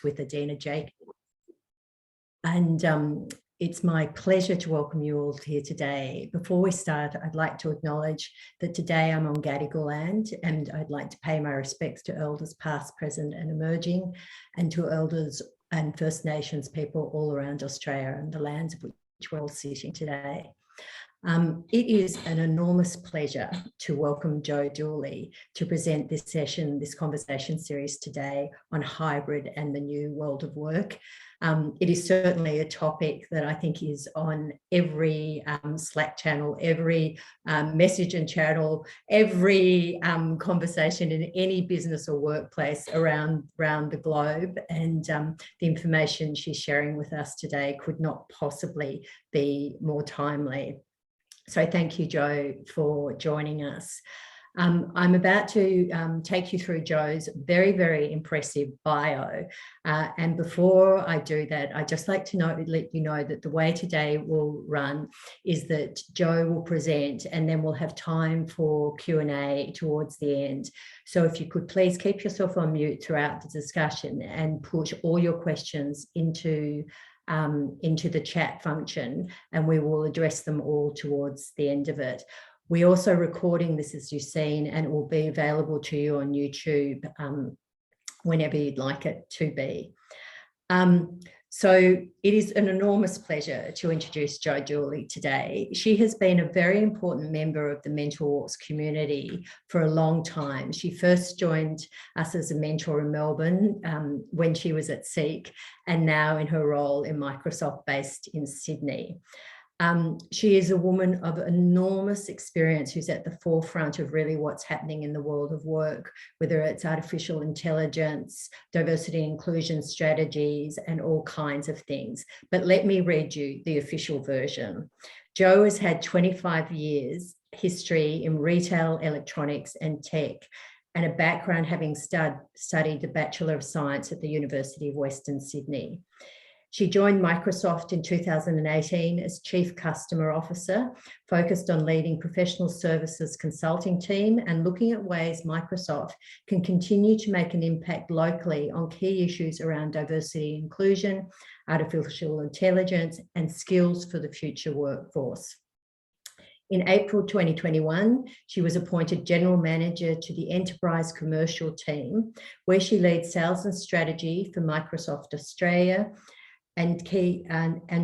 Walks with Adina Jake. And it's my pleasure to welcome you all here today. Before we start, I'd like to acknowledge that today I'm on Gadigal land, and I'd like to pay my respects to elders past, present and emerging, and to elders and First Nations people all around Australia and the lands of which we're all sitting today. It is an enormous pleasure to welcome Jo Dooley to present this session, this conversation series today on hybrid and the new world of work. It is certainly a topic that I think is on every Slack channel, every message and channel, every conversation in any business or workplace around the globe. And the information she's sharing with us today could not possibly be more timely. So thank you, Jo, for joining us. I'm about to take you through Jo's very, very impressive bio. And before I do that, I'd just like to let you know that the way today will run is that Jo will present and then we'll have time for Q&A towards the end. So if you could please keep yourself on mute throughout the discussion and push all your questions into the chat function, and we will address them all towards the end of it. We're also recording this, as you've seen, and it will be available to you on YouTube whenever you'd like it to be. So it is an enormous pleasure to introduce Jo Dooley today. She has been a very important member of the Mentor Walks community for a long time. She first joined us as a mentor in Melbourne when she was at Seek, and now in her role in Microsoft based in Sydney. She is a woman of enormous experience who's at the forefront of really what's happening in the world of work, whether it's artificial intelligence, diversity and inclusion strategies, and all kinds of things. But let me read you the official version. Jo has had 25 years history in retail, electronics, and tech, and a background having studied the Bachelor of Science at the University of Western Sydney. She joined Microsoft in 2018 as Chief Customer Officer, focused on leading professional services consulting team and looking at ways Microsoft can continue to make an impact locally on key issues around diversity and inclusion, artificial intelligence, and skills for the future workforce. In April 2021, she was appointed General Manager to the Enterprise Commercial team, where she leads sales and strategy for Microsoft Australia, and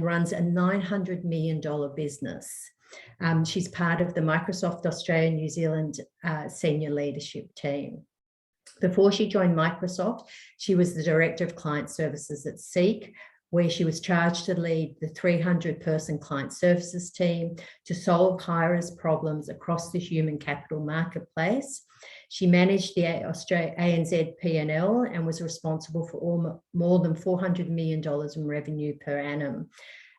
runs a $900 million business. She's part of the Microsoft Australia New Zealand senior leadership team. Before she joined Microsoft, she was the Director of Client Services at Seek, where she was charged to lead the 300-person client services team to solve hirers' problems across the human capital marketplace. She managed the ANZ P&L and was responsible for more than $400 million in revenue per annum.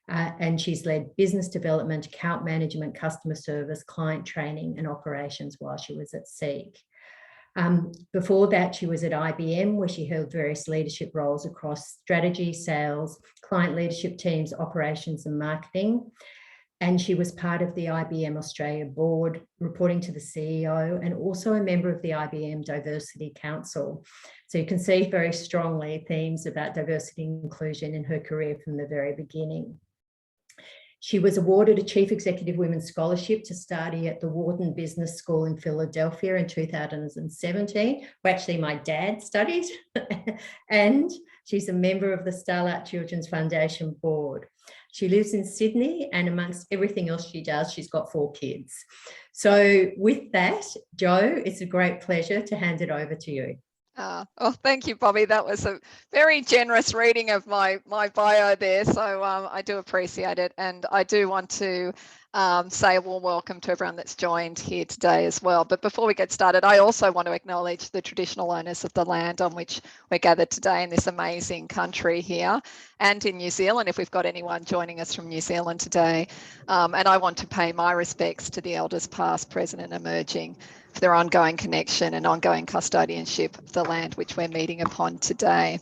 And she's led business development, account management, customer service, client training, and operations while she was at Seek. Before that, she was at IBM, where she held various leadership roles across strategy, sales, client leadership teams, operations, and marketing. And she was part of the IBM Australia board, reporting to the CEO, and also a member of the IBM Diversity Council. So you can see very strongly themes about diversity and inclusion in her career from the very beginning. She was awarded a Chief Executive Women's Scholarship to study at the Wharton Business School in Philadelphia in 2017, where actually my dad studied. And she's a member of the Starlight Children's Foundation board. She lives in Sydney, and amongst everything else she does, she's got 4 kids. So with that, Jo, it's a great pleasure to hand it over to you. Oh, thank you, Bobby. That was a very generous reading of my bio there. So I do appreciate it. And I do want to say a warm welcome to everyone that's joined here today as well. But before we get started, I also want to acknowledge the traditional owners of the land on which we're gathered today in this amazing country here and in New Zealand, if we've got anyone joining us from New Zealand today. And I want to pay my respects to the elders past, present and emerging for their ongoing connection and ongoing custodianship of the land which we're meeting upon today.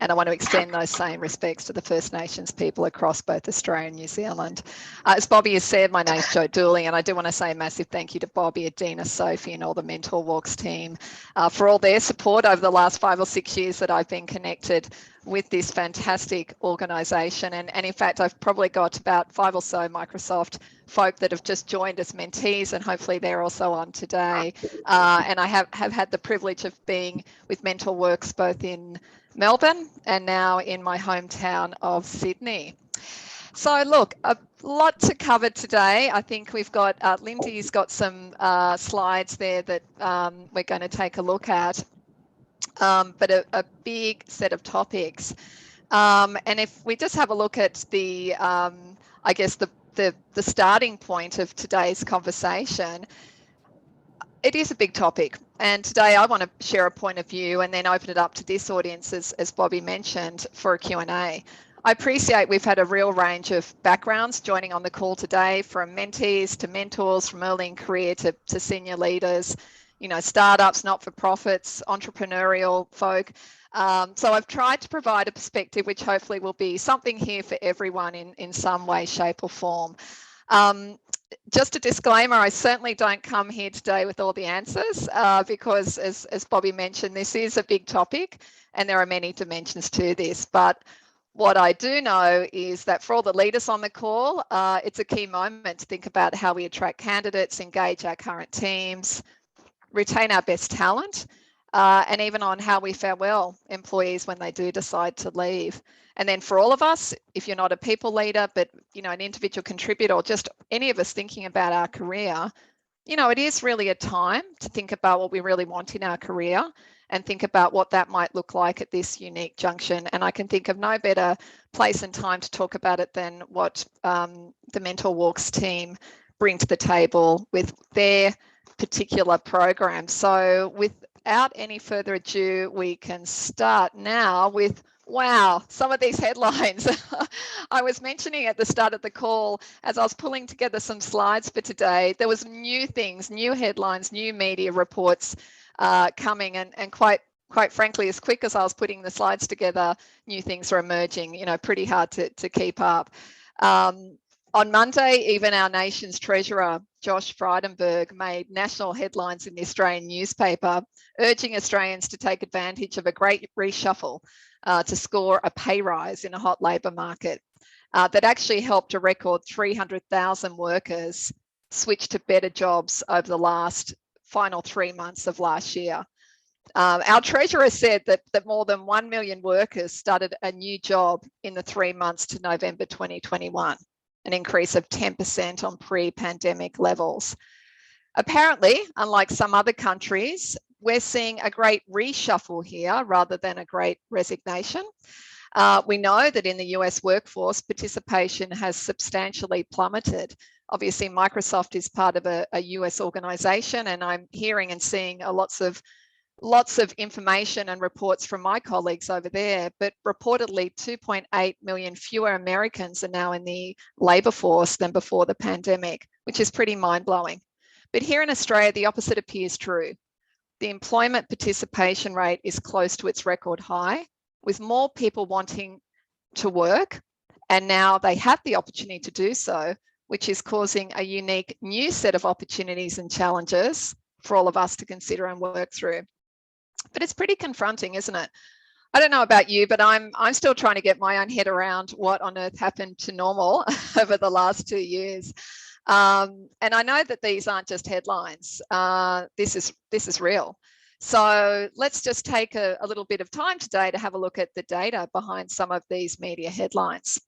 And I want to extend those same respects to the First Nations people across both Australia and New Zealand. As Bobby has said, my name's Jo Dooley, and I do want to say a massive thank you to Bobby, Adina, Sophie, and all the Mentor Walks team for all their support over the last 5 or 6 years that I've been connected with this fantastic organisation. And in fact, I've probably got about 5 or so Microsoft folk that have just joined as mentees, and hopefully they're also on today. And I have had the privilege of being with Mentor Works both in Melbourne and now in my hometown of Sydney. So look, a lot to cover today. I think we've got, Lindy's got some slides there that we're going to take a look at, but a big set of topics. And if we just have a look at the, I guess the starting point of today's conversation, it is a big topic, and today I want to share a point of view and then open it up to this audience, as Bobby mentioned, for a Q&A. I appreciate we've had a real range of backgrounds joining on the call today, from mentees to mentors, from early in career to senior leaders, you know, startups, not-for-profits, entrepreneurial folk. So I've tried to provide a perspective which hopefully will be something here for everyone in some way, shape or form. Just a disclaimer, I certainly don't come here today with all the answers because as Bobby mentioned, this is a big topic and there are many dimensions to this. But what I do know is that for all the leaders on the call, it's a key moment to think about how we attract candidates, engage our current teams, retain our best talent, and even on how we farewell employees when they do decide to leave. And then for all of us, if you're not a people leader, but you know, an individual contributor, or just any of us thinking about our career, you know, it is really a time to think about what we really want in our career and think about what that might look like at this unique junction. And I can think of no better place and time to talk about it than what the Mentor Walks team bring to the table with their particular program. So without any further ado, we can start now with, wow, some of these headlines. I was mentioning at the start of the call, as I was pulling together some slides for today, there was new things, new headlines, new media reports coming, and quite frankly, as quick as I was putting the slides together, new things are emerging, you know, pretty hard to keep up. On Monday, even our nation's treasurer, Josh Frydenberg, made national headlines in the Australian newspaper, urging Australians to take advantage of a great reshuffle to score a pay rise in a hot labour market that actually helped a record 300,000 workers switch to better jobs over the final 3 months of last year. Our treasurer said that more than 1 million workers started a new job in the 3 months to November 2021. An increase of 10% on pre-pandemic levels. Apparently, unlike some other countries, we're seeing a great reshuffle here rather than a great resignation. We know that in the US workforce, participation has substantially plummeted. Obviously, Microsoft is part of a US organization, and I'm hearing and seeing lots of information and reports from my colleagues over there, but reportedly 2.8 million fewer Americans are now in the labour force than before the pandemic, which is pretty mind-blowing. But here in Australia, the opposite appears true. The employment participation rate is close to its record high, with more people wanting to work, and now they have the opportunity to do so, which is causing a unique new set of opportunities and challenges for all of us to consider and work through. But it's pretty confronting, isn't it? I don't know about you, but I'm still trying to get my own head around what on earth happened to normal over the last 2 years. And I know that these aren't just headlines. This is real. So let's just take a little bit of time today to have a look at the data behind some of these media headlines.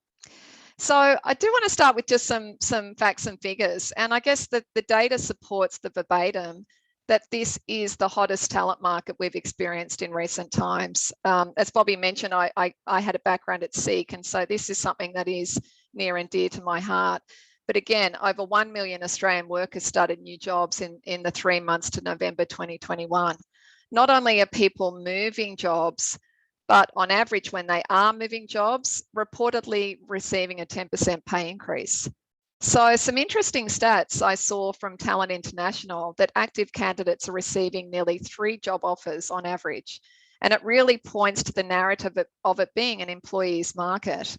So I do want to start with just some facts and figures. And I guess that the data supports the verbatim that this is the hottest talent market we've experienced in recent times. As Bobby mentioned, I had a background at Seek, and so this is something that is near and dear to my heart. But again, over 1 million Australian workers started new jobs in the 3 months to November 2021. Not only are people moving jobs, but on average, when they are moving jobs, reportedly receiving a 10% pay increase. So some interesting stats I saw from Talent International that active candidates are receiving nearly 3 job offers on average. And it really points to the narrative of it being an employee's market.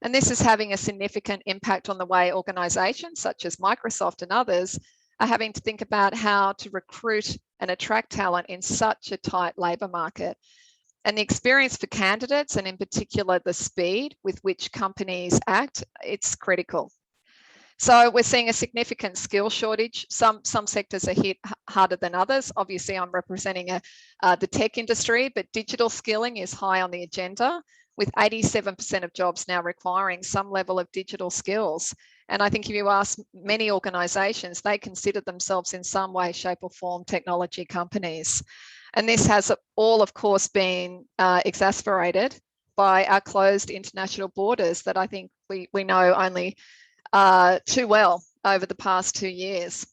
And this is having a significant impact on the way organisations such as Microsoft and others are having to think about how to recruit and attract talent in such a tight labour market. And the experience for candidates, and in particular the speed with which companies act, it's critical. So we're seeing a significant skill shortage. Some sectors are hit harder than others. Obviously, I'm representing the tech industry, but digital skilling is high on the agenda, with 87% of jobs now requiring some level of digital skills. And I think if you ask many organisations, they consider themselves in some way, shape or form technology companies. And this has all, of course, been exacerbated by our closed international borders that I think we know only too well over the past 2 years.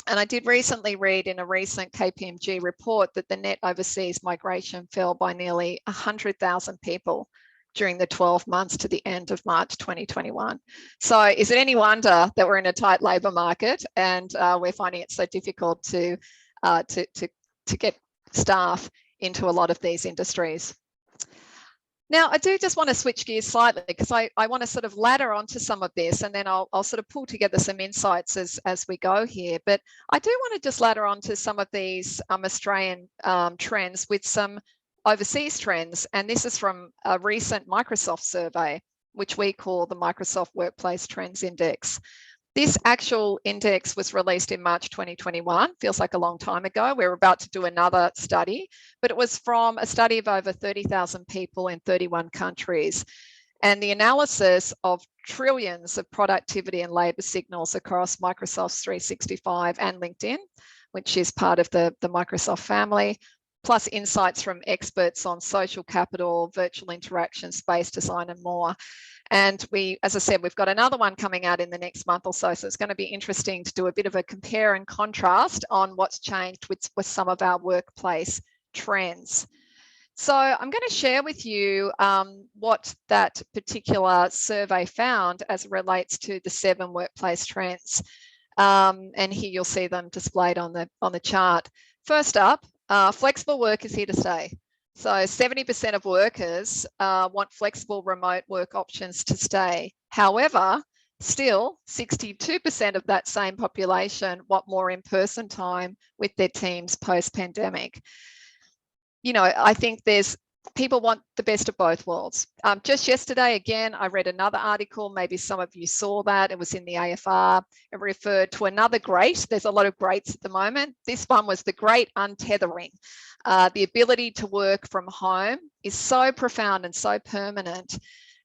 And I did recently read in a recent KPMG report that the net overseas migration fell by nearly 100,000 people during the 12 months to the end of March 2021. So is it any wonder that we're in a tight labour market and we're finding it so difficult to get staff into a lot of these industries? Now, I do just want to switch gears slightly because I want to sort of ladder onto some of this, and then I'll sort of pull together some insights as we go here. But I do want to just ladder onto some of these Australian trends with some overseas trends. And this is from a recent Microsoft survey, which we call the Microsoft Workplace Trends Index. This actual index was released in March 2021, feels like a long time ago. We're about to do another study, but it was from a study of over 30,000 people in 31 countries. And the analysis of trillions of productivity and labour signals across Microsoft's 365 and LinkedIn, which is part of the Microsoft family, plus insights from experts on social capital, virtual interaction, space design, and more. And as I said, we've got another one coming out in the next month or so. So it's going to be interesting to do a bit of a compare and contrast on what's changed with some of our workplace trends. So I'm going to share with you what that particular survey found as it relates to the 7 workplace trends. And here you'll see them displayed on the chart. First up, flexible work is here to stay. So 70% of workers want flexible remote work options to stay. However, still 62% of that same population want more in-person time with their teams post-pandemic. You know, I think people want the best of both worlds. Just yesterday, again, I read another article. Maybe some of you saw that. It was in the AFR. It referred to another great. There's a lot of greats at the moment. This one was the great untethering. The ability to work from home is so profound and so permanent.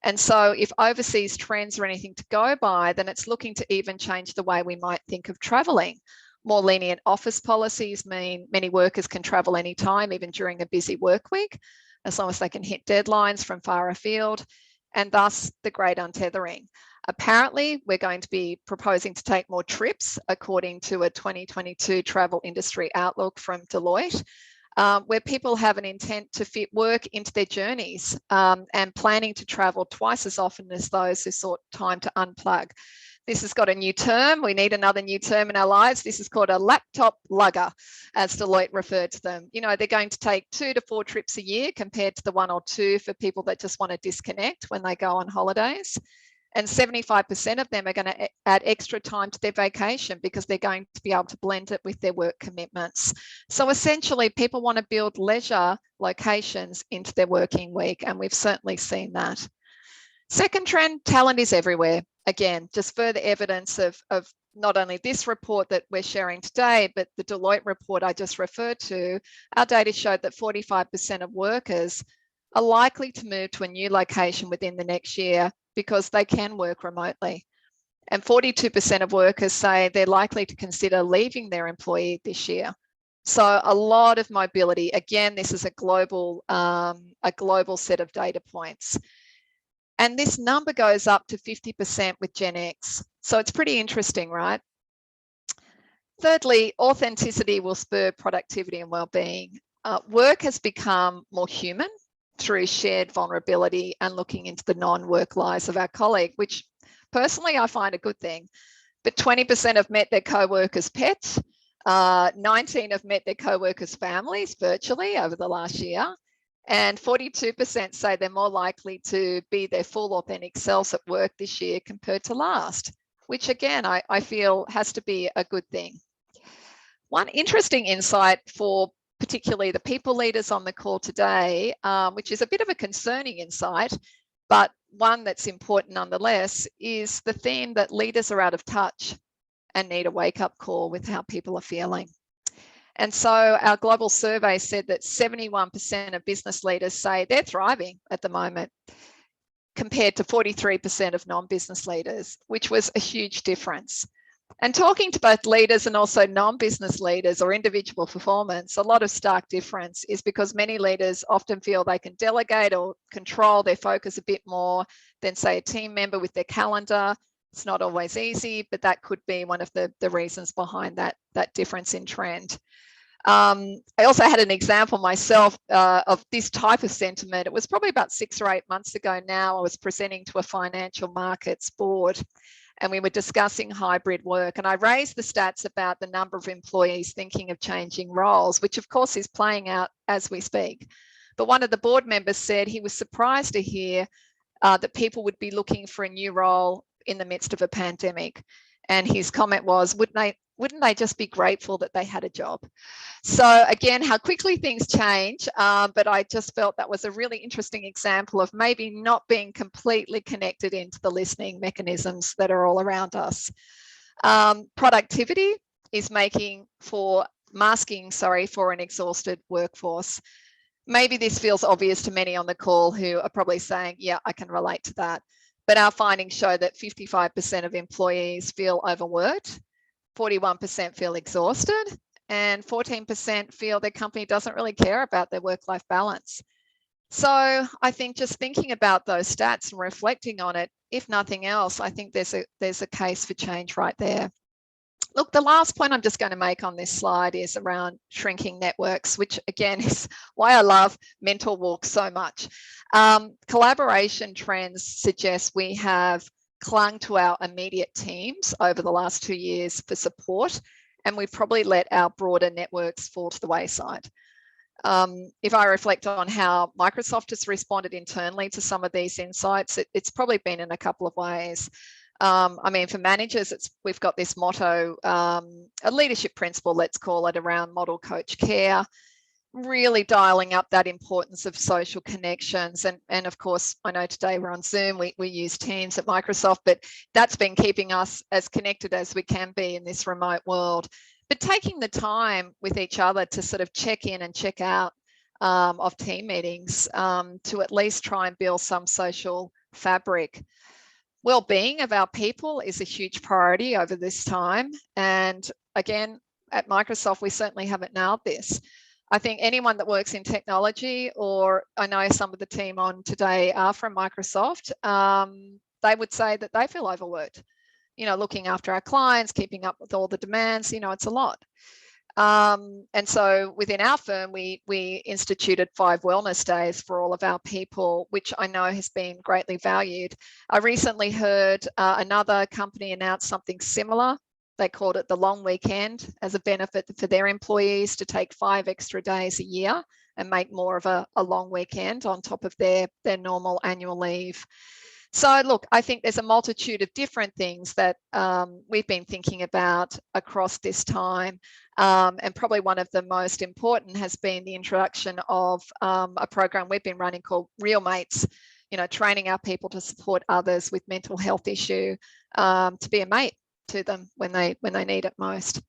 And so if overseas trends are anything to go by, then it's looking to even change the way we might think of travelling. More lenient office policies mean many workers can travel anytime, even during a busy work week, as long as they can hit deadlines from far afield, and thus the great untethering. Apparently, we're going to be proposing to take more trips, according to a 2022 travel industry outlook from Deloitte, where people have an intent to fit work into their journeys and planning to travel twice as often as those who sought time to unplug. This has got a new term. We need another new term in our lives. This is called a laptop lugger, as Deloitte referred to them. You know, they're going to take 2 to 4 trips a year compared to the 1 or 2 for people that just want to disconnect when they go on holidays. And 75% of them are going to add extra time to their vacation because they're going to be able to blend it with their work commitments. So essentially, people want to build leisure locations into their working week, and we've certainly seen that. Second trend, talent is everywhere. Again, just further evidence of not only this report that we're sharing today, but the Deloitte report I just referred to. Our data showed that 45% of workers are likely to move to a new location within the next year because they can work remotely. And 42% of workers say they're likely to consider leaving their employee this year. So a lot of mobility. Again, this is a global set of data points. And this number goes up to 50% with Gen X. So it's pretty interesting, right? Thirdly, authenticity will spur productivity and well-being. Work has become more human through shared vulnerability and looking into the non-work lives of our colleague, which personally I find a good thing. But 20% have met their co-workers' pets. 19 have met their co-workers' families virtually over the last year. And 42% say they're more likely to be their full authentic selves at work this year compared to last, which again, I feel has to be a good thing. One interesting insight for particularly the people leaders on the call today, which is a bit of a concerning insight, but one that's important nonetheless, is the theme that leaders are out of touch and need a wake-up call with how people are feeling. And so our global survey said that 71% of business leaders say they're thriving at the moment, compared to 43% of non-business leaders, which was a huge difference. And talking to both leaders and also non-business leaders or individual performance, a lot of stark difference is because many leaders often feel they can delegate or control their focus a bit more than, say, a team member with their calendar. It's not always easy, but that could be one of the reasons behind that difference in trend. I also had an example myself of this type of sentiment. It was probably about 6 or 8 months ago now. I was presenting to a financial markets board and we were discussing hybrid work. And I raised the stats about the number of employees thinking of changing roles, which of course is playing out as we speak. But one of the board members said he was surprised to hear that people would be looking for a new role in the midst of a pandemic. And his comment was, wouldn't they just be grateful that they had a job? So again, how quickly things change, but I just felt that was a really interesting example of maybe not being completely connected into the listening mechanisms that are all around us. Productivity is masking for an exhausted workforce. Maybe this feels obvious to many on the call who are probably saying, yeah, I can relate to that. But our findings show that 55% of employees feel overworked, 41% feel exhausted, and 14% feel their company doesn't really care about their work-life balance. So I think just thinking about those stats and reflecting on it, if nothing else, I think there's a case for change right there. Look, the last point I'm just going to make on this slide is around shrinking networks, which again is why I love mentor walks so much. Collaboration trends suggest we have clung to our immediate teams over the last 2 years for support, and we've probably let our broader networks fall to the wayside. If I reflect on how Microsoft has responded internally to some of these insights, it's probably been in a couple of ways. I mean, for managers, we've got this motto, a leadership principle, let's call it, around model coach care, really dialing up that importance of social connections. And of course, I know today we're on Zoom, we use Teams at Microsoft, but that's been keeping us as connected as we can be in this remote world. But taking the time with each other to sort of check in and check out of team meetings to at least try and build some social fabric. Well-being of our people is a huge priority over this time. And again, at Microsoft, we certainly haven't nailed this. I think anyone that works in technology, or I know some of the team on today are from Microsoft, they would say that they feel overworked. You know, looking after our clients, keeping up with all the demands, you know, it's a lot. And so within our firm, we instituted 5 wellness days for all of our people, which I know has been greatly valued. I recently heard another company announce something similar. They called it the long weekend as a benefit for their employees to take 5 extra days a year and make more of a long weekend on top of their normal annual leave. So look, I think there's a multitude of different things that we've been thinking about across this time. And probably one of the most important has been the introduction of a program we've been running called Real Mates, you know, training our people to support others with mental health issue, to be a mate to them when they need it most.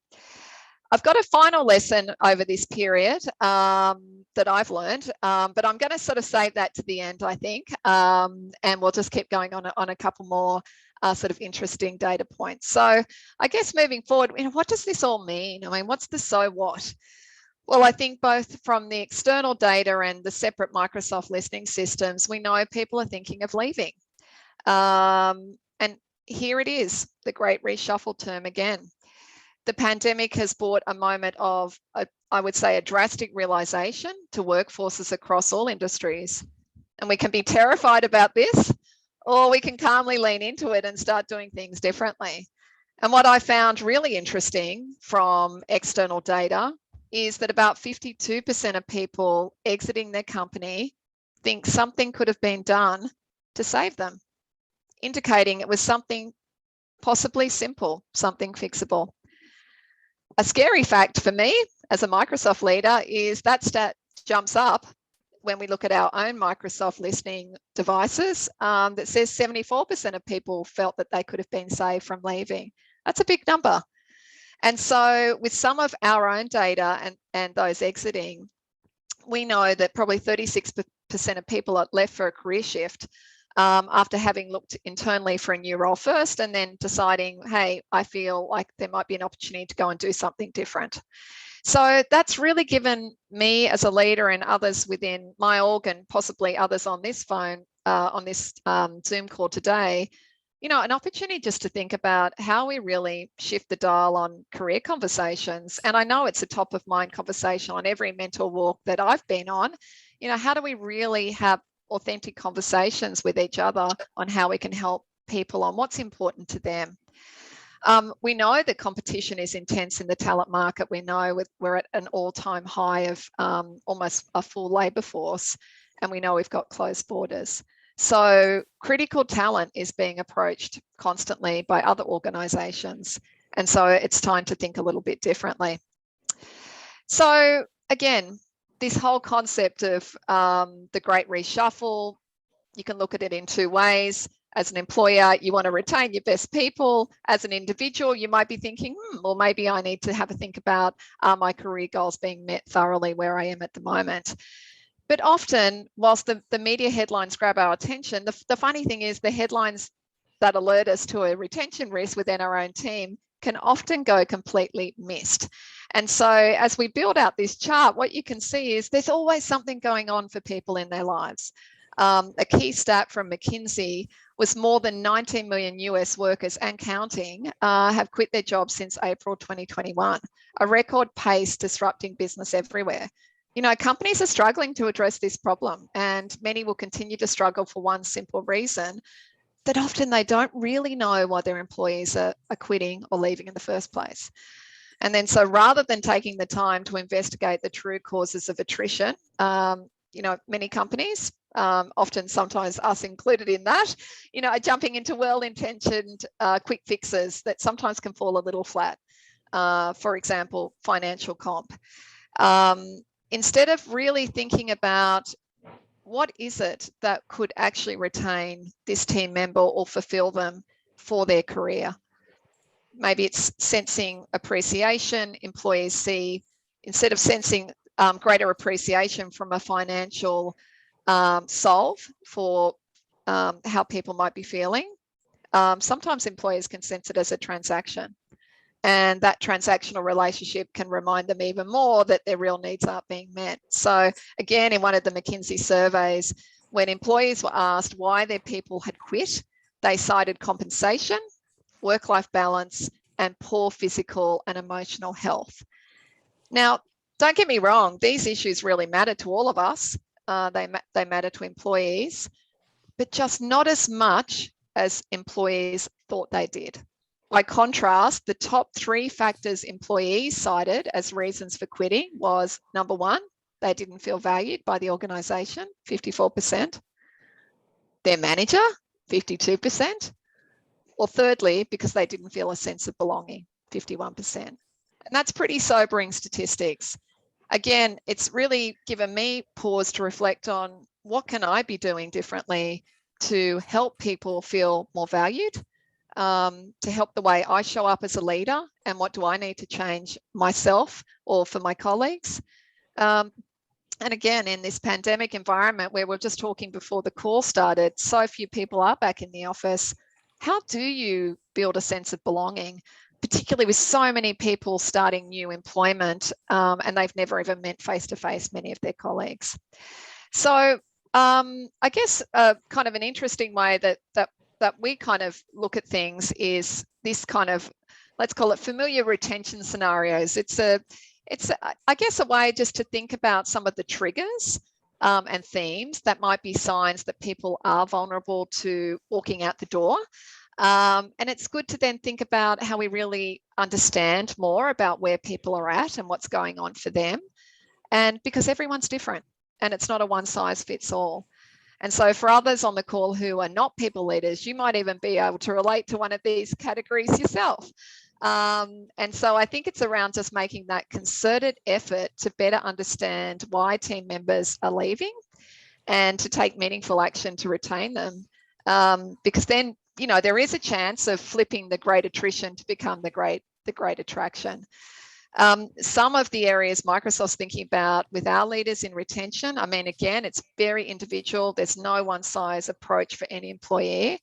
I've got a final lesson over this period that I've learned, but I'm going to sort of save that to the end, I think, and we'll just keep going on a couple more sort of interesting data points. So I guess moving forward, you know, what does this all mean? I mean, what's the so what? Well, I think both from the external data and the separate Microsoft listening systems, we know people are thinking of leaving. And here it is, the great reshuffle term again. The pandemic has brought a moment of, I would say, a drastic realization to workforces across all industries. And we can be terrified about this, or we can calmly lean into it and start doing things differently. And what I found really interesting from external data is that about 52% of people exiting their company think something could have been done to save them, indicating it was something possibly simple, something fixable. A scary fact for me as a Microsoft leader is that stat jumps up when we look at our own Microsoft listening devices, that says 74% of people felt that they could have been saved from leaving. That's a big number. And so with some of our own data and those exiting, we know that probably 36% of people are left for a career shift after having looked internally for a new role first and then deciding, hey, I feel like there might be an opportunity to go and do something different. So that's really given me as a leader and others within my org and possibly others on this phone, on this Zoom call today, you know, an opportunity just to think about how we really shift the dial on career conversations. And I know it's a top of mind conversation on every mentor walk that I've been on. You know, how do we really have authentic conversations with each other on how we can help people on what's important to them? We know that competition is intense in the talent market. We know we're at an all-time high of almost a full labour force, and we know we've got closed borders. So critical talent is being approached constantly by other organisations, and so it's time to think a little bit differently. So again, this whole concept of the great reshuffle, you can look at it in two ways. As an employer, you want to retain your best people. As an individual, you might be thinking, well, maybe I need to have a think about my career goals being met thoroughly where I am at the moment. But often, whilst the media headlines grab our attention, the funny thing is the headlines that alert us to a retention risk within our own team can often go completely missed. And so as we build out this chart, what you can see is there's always something going on for people in their lives. A key stat from McKinsey was more than 19 million US workers and counting have quit their jobs since April 2021, a record pace disrupting business everywhere. You know, companies are struggling to address this problem, and many will continue to struggle for one simple reason, that often they don't really know why their employees are quitting or leaving in the first place. And then so rather than taking the time to investigate the true causes of attrition, you know, many companies, often sometimes us included in that, you know, are jumping into well-intentioned quick fixes that sometimes can fall a little flat. For example, financial comp. Instead of really thinking about what is it that could actually retain this team member or fulfill them for their career. Maybe it's sensing appreciation. Employees see, instead of sensing greater appreciation from a financial solve for how people might be feeling, sometimes employers can sense it as a transaction. And that transactional relationship can remind them even more that their real needs aren't being met. So again, in one of the McKinsey surveys, when employees were asked why their people had quit, they cited compensation, work-life balance, and poor physical and emotional health. Now, don't get me wrong, these issues really matter to all of us. They matter to employees, but just not as much as employees thought they did. By contrast, the top 3 factors employees cited as reasons for quitting was, number 1, they didn't feel valued by the organisation, 54%. Their manager, 52%. Or thirdly, because they didn't feel a sense of belonging, 51%. And that's pretty sobering statistics. Again, it's really given me pause to reflect on what can I be doing differently to help people feel more valued, to help the way I show up as a leader, and what do I need to change myself or for my colleagues. And again, in this pandemic environment where we're just talking before the call started, so few people are back in the office. How do you build a sense of belonging, particularly with so many people starting new employment and they've never even met face-to-face many of their colleagues? So I guess kind of an interesting way that we kind of look at things is this kind of, let's call it familiar retention scenarios. It's I guess a way just to think about some of the triggers and themes that might be signs that people are vulnerable to walking out the door. And it's good to then think about how we really understand more about where people are at and what's going on for them. And because everyone's different and it's not a one size fits all. And so for others on the call who are not people leaders, you might even be able to relate to one of these categories yourself. And so I think it's around just making that concerted effort to better understand why team members are leaving and to take meaningful action to retain them. Because then, you know, there is a chance of flipping the great attrition to become the great attraction. Some of the areas Microsoft's thinking about with our leaders in retention, I mean, again, it's very individual. There's no one size approach for any employee,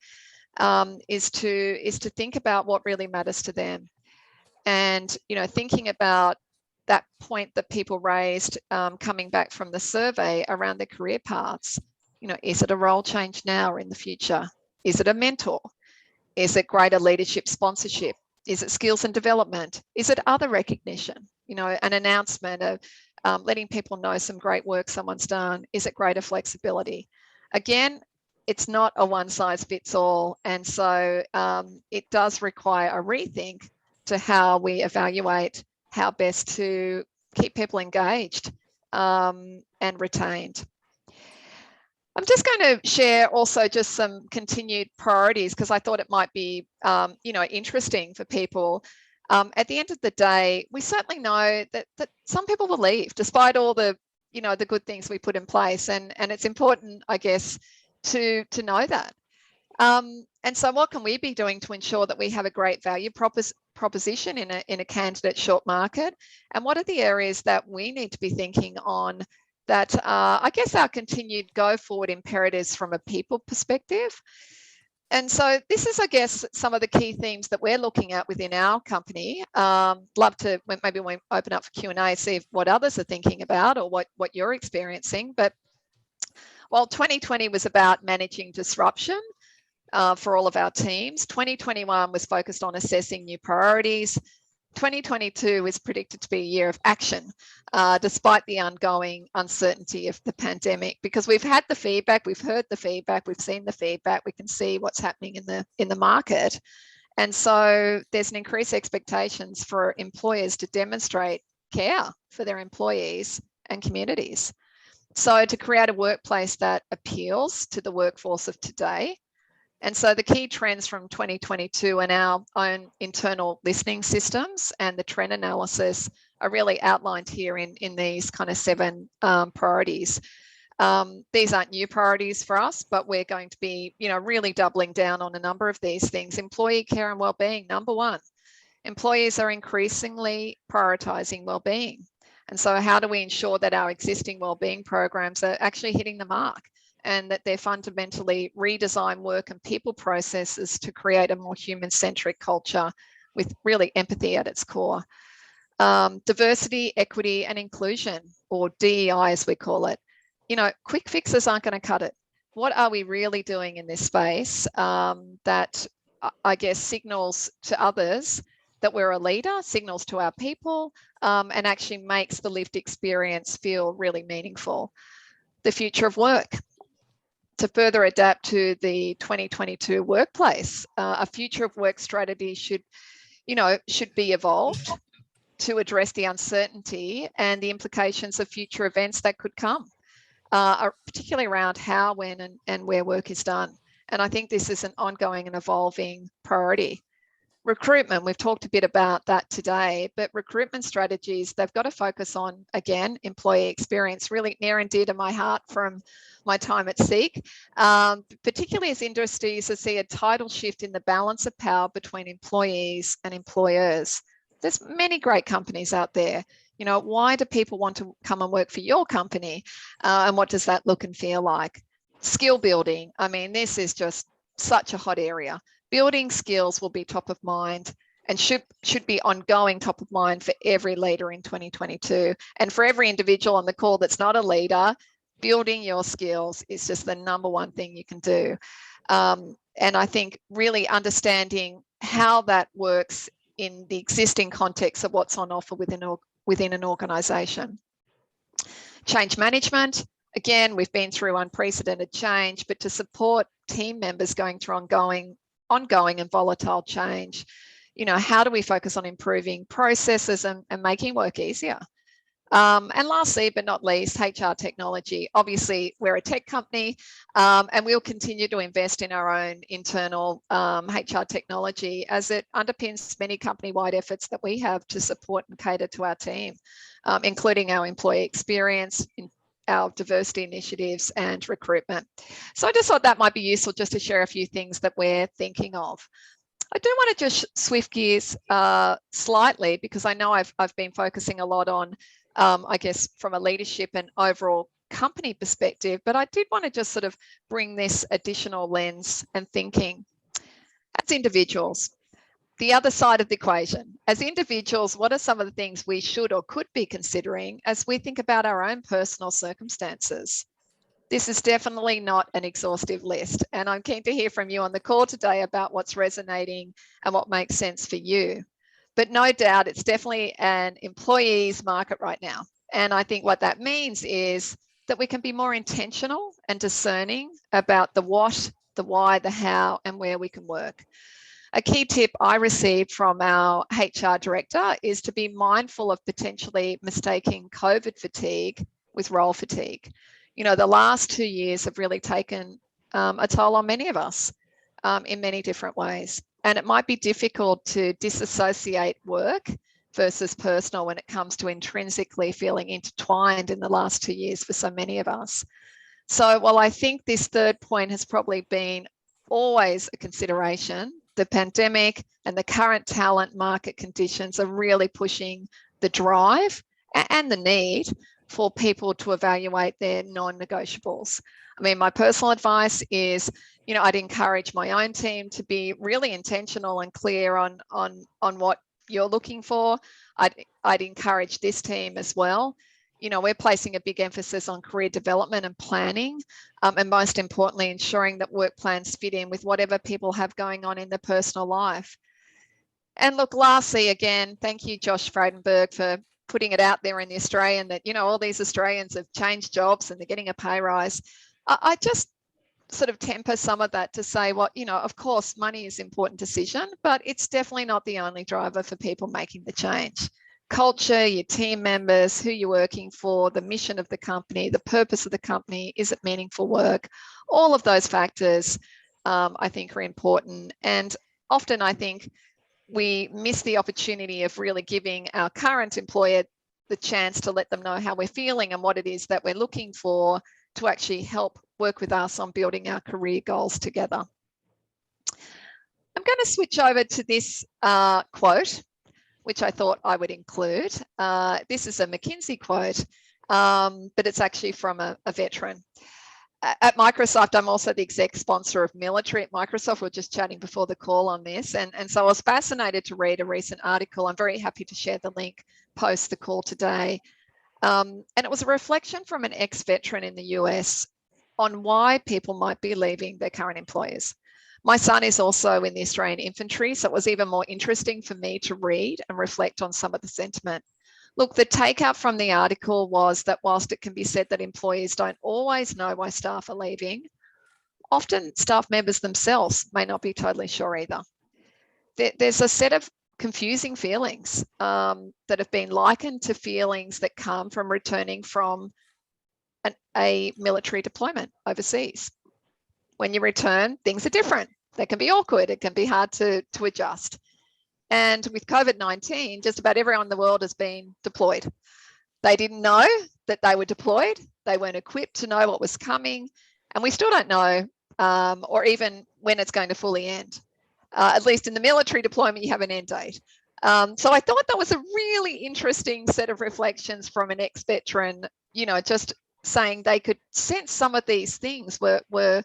is to think about what really matters to them. And, you know, thinking about that point that people raised coming back from the survey around their career paths. You know, is it a role change now or in the future? Is it a mentor? Is it greater leadership sponsorship? Is it skills and development? Is it other recognition? You know, an announcement of letting people know some great work someone's done. Is it greater flexibility? Again, it's not a one size fits all. And so it does require a rethink to how we evaluate how best to keep people engaged and retained. I'm just going to share also just some continued priorities because I thought it might be, you know, interesting for people. At the end of the day, we certainly know that some people will leave despite all the, you know, the good things we put in place, and it's important, I guess, to know that. And so, what can we be doing to ensure that we have a great value proposition in a candidate short market? And what are the areas that we need to be thinking on that I guess our continued go forward imperatives from a people perspective? And so this is, I guess, some of the key themes that we're looking at within our company. Love to, maybe we open up for Q&A, see what others are thinking about or what you're experiencing. But while 2020 was about managing disruption for all of our teams, 2021 was focused on assessing new priorities. 2022 is predicted to be a year of action, despite the ongoing uncertainty of the pandemic, because we've had the feedback, we've heard the feedback, we've seen the feedback, we can see what's happening in the market. And so there's an increased expectations for employers to demonstrate care for their employees and communities. So to create a workplace that appeals to the workforce of today. And so the key trends from 2022 and our own internal listening systems and the trend analysis are really outlined here in these kind of 7 priorities. These aren't new priorities for us, but we're going to be, you know, really doubling down on a number of these things. Employee care and wellbeing, number 1. Employees are increasingly prioritising wellbeing. And so how do we ensure that our existing wellbeing programs are actually hitting the mark? And that they're fundamentally redesign work and people processes to create a more human-centric culture with really empathy at its core. Diversity, equity, and inclusion, or DEI as we call it. You know, quick fixes aren't going to cut it. What are we really doing in this space that I guess signals to others that we're a leader, signals to our people, and actually makes the lived experience feel really meaningful? The future of work. To further adapt to the 2022 workplace, a future of work strategy should be evolved to address the uncertainty and the implications of future events that could come, particularly around how, when, and where work is done. And I think this is an ongoing and evolving priority. Recruitment, we've talked a bit about that today, but recruitment strategies, they've got to focus on, again, employee experience, really near and dear to my heart from my time at Seek, particularly as industries see a tidal shift in the balance of power between employees and employers. There's many great companies out there. You know, why do people want to come and work for your company? And what does that look and feel like? Skill building. I mean, this is just such a hot area. Building skills will be top of mind and should be ongoing top of mind for every leader in 2022. And for every individual on the call that's not a leader, building your skills is just the number 1 thing you can do. And I think really understanding how that works in the existing context of what's on offer within an organisation. Change management. Again, we've been through unprecedented change, but to support team members going through ongoing ongoing and volatile change. You know, how do we focus on improving processes and making work easier? And lastly, but not least, HR technology. Obviously, we're a tech company, and we'll continue to invest in our own internal HR technology, as it underpins many company-wide efforts that we have to support and cater to our team, including our employee experience, our diversity initiatives and recruitment. So I just thought that might be useful just to share a few things that we're thinking of. I do want to just swift gears slightly, because I know I've been focusing a lot on I guess from a leadership and overall company perspective, but I did want to just sort of bring this additional lens and thinking as individuals. The other side of the equation, as individuals, what are some of the things we should or could be considering as we think about our own personal circumstances? This is definitely not an exhaustive list, and I'm keen to hear from you on the call today about what's resonating and what makes sense for you. But no doubt it's definitely an employee's market right now. And I think what that means is that we can be more intentional and discerning about the what, the why, the how, and where we can work. A key tip I received from our HR director is to be mindful of potentially mistaking COVID fatigue with role fatigue. You know, the last 2 years have really taken a toll on many of us in many different ways. And it might be difficult to disassociate work versus personal when it comes to intrinsically feeling intertwined in the last 2 years for so many of us. So while I think this third point has probably been always a consideration, the pandemic and the current talent market conditions are really pushing the drive and the need for people to evaluate their non-negotiables. I mean, my personal advice is, you know, I'd encourage my own team to be really intentional and clear on what you're looking for. I'd encourage this team as well. You know, we're placing a big emphasis on career development and planning, and most importantly, ensuring that work plans fit in with whatever people have going on in their personal life. And look, lastly, again, thank you, Josh Frydenberg, for putting it out there in the Australian that, you know, all these Australians have changed jobs and they're getting a pay rise. I just sort of temper some of that to say, well, you know, of course, money is an important decision, but it's definitely not the only driver for people making the change. Culture, your team members, who you're working for, the mission of the company, the purpose of the company, is it meaningful work? All of those factors, I think, are important. And often I think we miss the opportunity of really giving our current employer the chance to let them know how we're feeling and what it is that we're looking for to actually help work with us on building our career goals together. I'm going to switch over to this quote, which I thought I would include. This is a McKinsey quote, but it's actually from a veteran. At Microsoft, I'm also the exec sponsor of military at Microsoft. We were just chatting before the call on this. And so I was fascinated to read a recent article. I'm very happy to share the link post the call today. And it was a reflection from an ex-veteran in the US on why people might be leaving their current employers. My son is also in the Australian infantry, so it was even more interesting for me to read and reflect on some of the sentiment. Look, the takeout from the article was that whilst it can be said that employees don't always know why staff are leaving, often staff members themselves may not be totally sure either. There's a set of confusing feelings that have been likened to feelings that come from returning from a military deployment overseas. When you return, things are different. They can be awkward. It can be hard to adjust. And with COVID-19, just about everyone in the world has been deployed. They didn't know that they were deployed. They weren't equipped to know what was coming. And we still don't know, or even when it's going to fully end. At least in the military deployment, you have an end date. So I thought that was a really interesting set of reflections from an ex-veteran, you know, just saying they could sense some of these things were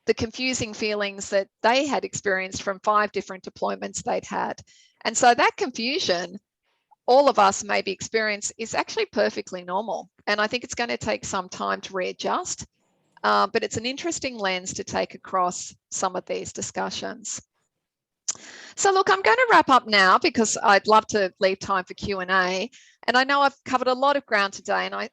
the confusing feelings that they had experienced from 5 different deployments they'd had. And so that confusion, all of us maybe experience, is actually perfectly normal. And I think it's going to take some time to readjust, but it's an interesting lens to take across some of these discussions. So look, I'm going to wrap up now because I'd love to leave time for Q&A. And I know I've covered a lot of ground today, and I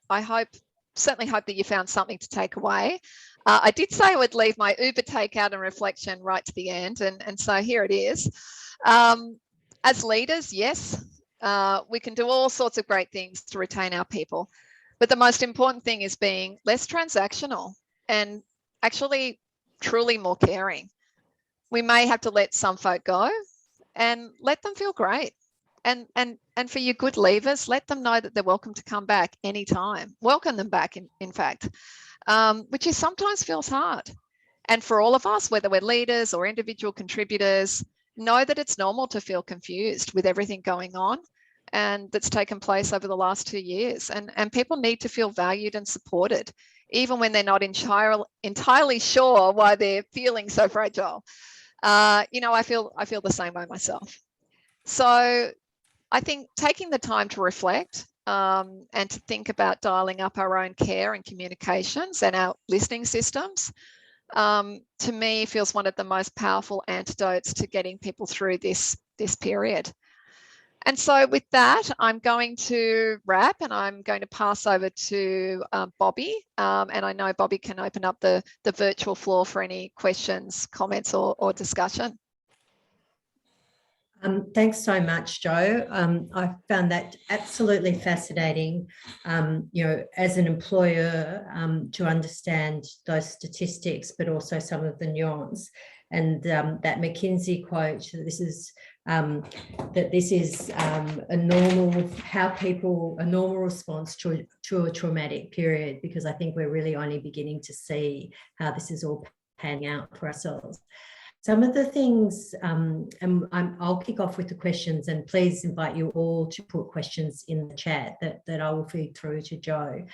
certainly hope that you found something to take away. I did say I would leave my Uber takeout and reflection right to the end, and so here it is. As leaders, yes, we can do all sorts of great things to retain our people, but the most important thing is being less transactional and actually truly more caring. We may have to let some folk go and let them feel great. And for your good leavers, let them know that they're welcome to come back anytime. Welcome them back, in fact, which is sometimes feels hard. And for all of us, whether we're leaders or individual contributors, know that it's normal to feel confused with everything going on and that's taken place over the last 2 years. And people need to feel valued and supported, even when they're not entirely sure why they're feeling so fragile. You know, I feel the same way myself. So I think taking the time to reflect and to think about dialing up our own care and communications and our listening systems, to me feels one of the most powerful antidotes to getting people through this period. And so with that, I'm going to wrap and I'm going to pass over to Bobby. And I know Bobby can open up the virtual floor for any questions, comments or discussion. Thanks so much, Jo. I found that absolutely fascinating, you know, as an employer, to understand those statistics, but also some of the nuance. And that McKinsey quote, this is a normal response to a traumatic period, because I think we're really only beginning to see how this is all panning out for ourselves. Some of the things, and I'll kick off with the questions, and please invite you all to put questions in the chat that I will feed through to Jo.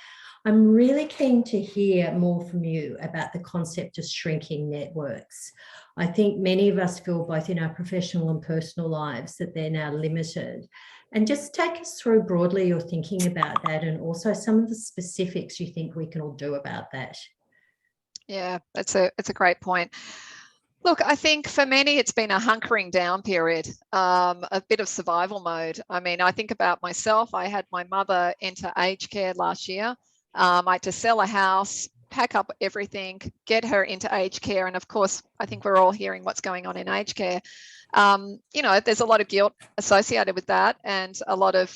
I'm really keen to hear more from you about the concept of shrinking networks. I think many of us feel, both in our professional and personal lives, that they're now limited. And just take us through broadly your thinking about that, and also some of the specifics you think we can all do about that. Yeah, it's a great point. Look, I think for many, it's been a hunkering down period, a bit of survival mode. I mean, I think about myself. I had my mother enter aged care last year. I had to sell a house, pack up everything, get her into aged care. And of course, I think we're all hearing what's going on in aged care. You know, there's a lot of guilt associated with that, and a lot of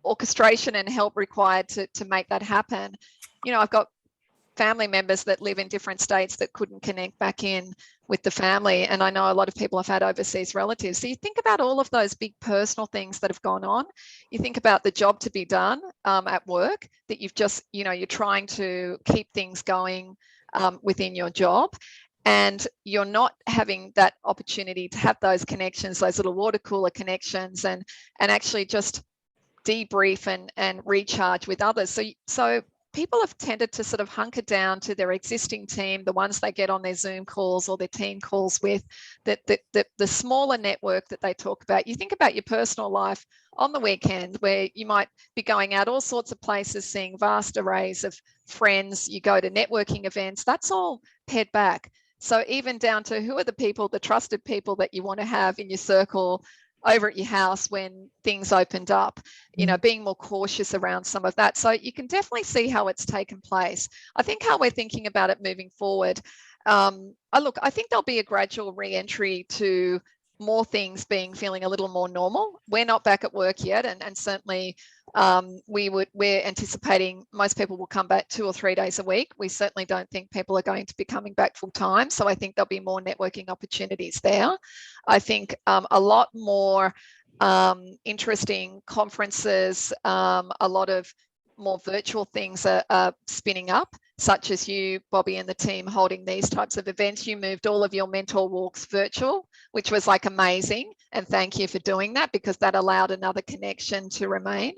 orchestration and help required to make that happen. You know, I've got family members that live in different states that couldn't connect back in with the family. And I know a lot of people have had overseas relatives. So you think about all of those big personal things that have gone on. You think about the job to be done at work, that you've just, you know, you're trying to keep things going within your job. And you're not having that opportunity to have those connections, those little water cooler connections, and actually just debrief and recharge with others. So people have tended to sort of hunker down to their existing team, the ones they get on their Zoom calls or their team calls with, the smaller network that they talk about. You think about your personal life on the weekend, where you might be going out all sorts of places, seeing vast arrays of friends. You go to networking events, that's all pared back. So even down to who are the people, the trusted people that you want to have in your circle over at your house when things opened up, you know, being more cautious around some of that. So you can definitely see how it's taken place. I think how we're thinking about it moving forward, I think there'll be a gradual re-entry to more things feeling a little more normal. We're not back at work yet, and certainly we're anticipating most people will come back 2 or 3 days a week. We certainly don't think people are going to be coming back full time. So I think there'll be more networking opportunities there. I think a lot more interesting conferences, a lot of more virtual things are spinning up, such as you, Bobby, and the team holding these types of events. You moved all of your mentor walks virtual, which was like amazing. And thank you for doing that, because that allowed another connection to remain.